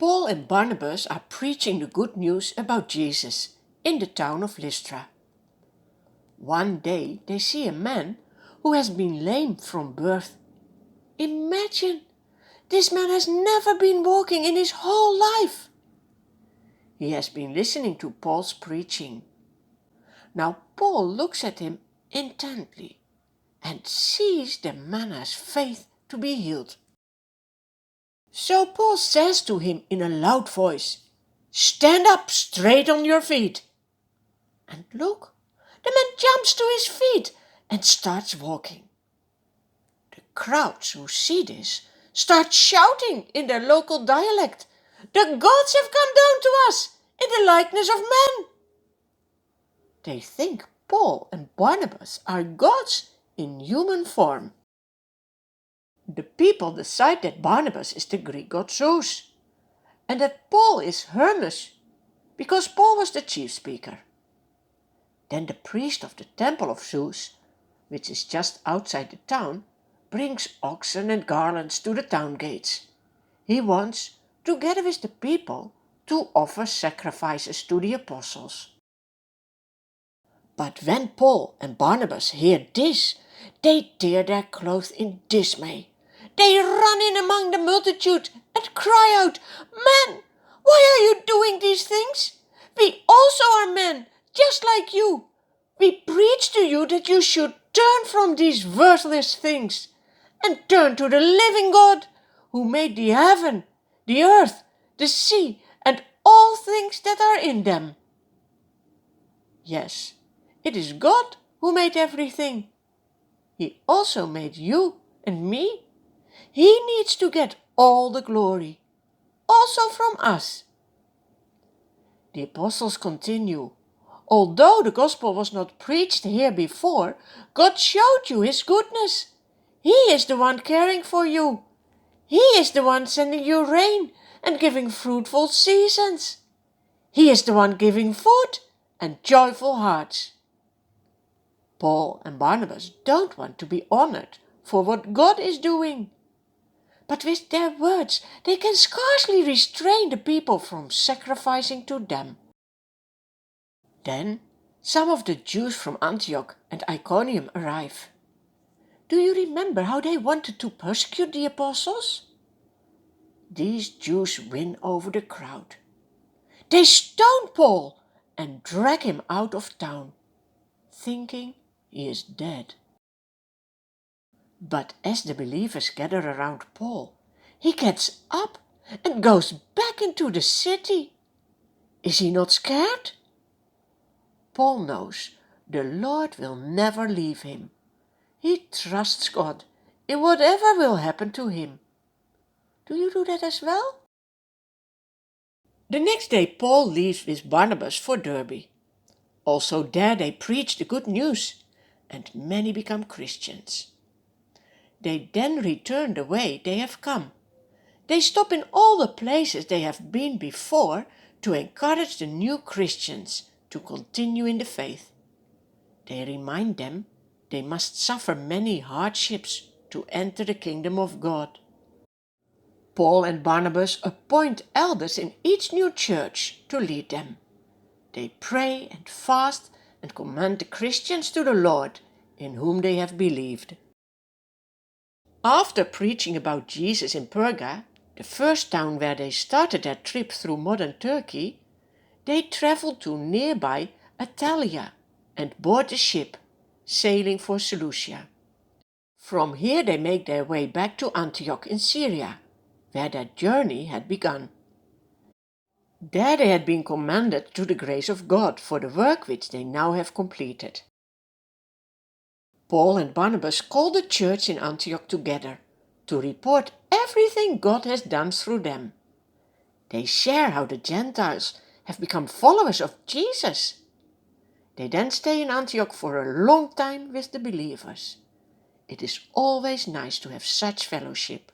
Paul and Barnabas are preaching the good news about Jesus in the town of Lystra. One day they see a man who has been lame from birth. Imagine, this man has never been walking in his whole life. He has been listening to Paul's preaching. Now Paul looks at him intently and sees the man has faith to be healed. So Paul says to him in a loud voice, "Stand up straight on your feet." And look, the man jumps to his feet and starts walking. The crowds who see this start shouting in their local dialect, "The gods have come down to us in the likeness of men." They think Paul and Barnabas are gods in human form. The people decide that Barnabas is the Greek god Zeus, and that Paul is Hermes, because Paul was the chief speaker. Then the priest of the temple of Zeus, which is just outside the town, brings oxen and garlands to the town gates. He wants, together with the people, to offer sacrifices to the apostles. But when Paul and Barnabas hear this, they tear their clothes in dismay. They run in among the multitude and cry out, "Men, why are you doing these things? We also are men, just like you. We preach to you that you should turn from these worthless things and turn to the living God, who made the heaven, the earth, the sea, and all things that are in them." Yes, it is God who made everything. He also made you and me. He needs to get all the glory, also from us. The apostles continue, "Although the gospel was not preached here before, God showed you his goodness. He is the one caring for you. He is the one sending you rain and giving fruitful seasons. He is the one giving food and joyful hearts." Paul and Barnabas don't want to be honored for what God is doing. But with their words, they can scarcely restrain the people from sacrificing to them. Then some of the Jews from Antioch and Iconium arrive. Do you remember how they wanted to persecute the apostles? These Jews win over the crowd. They stone Paul and drag him out of town, thinking he is dead. But as the believers gather around Paul, he gets up and goes back into the city. Is he not scared? Paul knows the Lord will never leave him. He trusts God in whatever will happen to him. Do you do that as well? The next day Paul leaves with Barnabas for Derbe. Also there they preach the good news, and many become Christians. They then return the way they have come. They stop in all the places they have been before to encourage the new Christians to continue in the faith. They remind them they must suffer many hardships to enter the kingdom of God. Paul and Barnabas appoint elders in each new church to lead them. They pray and fast and commend the Christians to the Lord, in whom they have believed. After preaching about Jesus in Perga, the first town where they started their trip through modern Turkey, they traveled to nearby Attalia and board a ship, sailing for Seleucia. From here they make their way back to Antioch in Syria, where their journey had begun. There they had been commended to the grace of God for the work which they now have completed. Paul and Barnabas called the church in Antioch together to report everything God has done through them. They share how the Gentiles have become followers of Jesus. They then stay in Antioch for a long time with the believers. It is always nice to have such fellowship.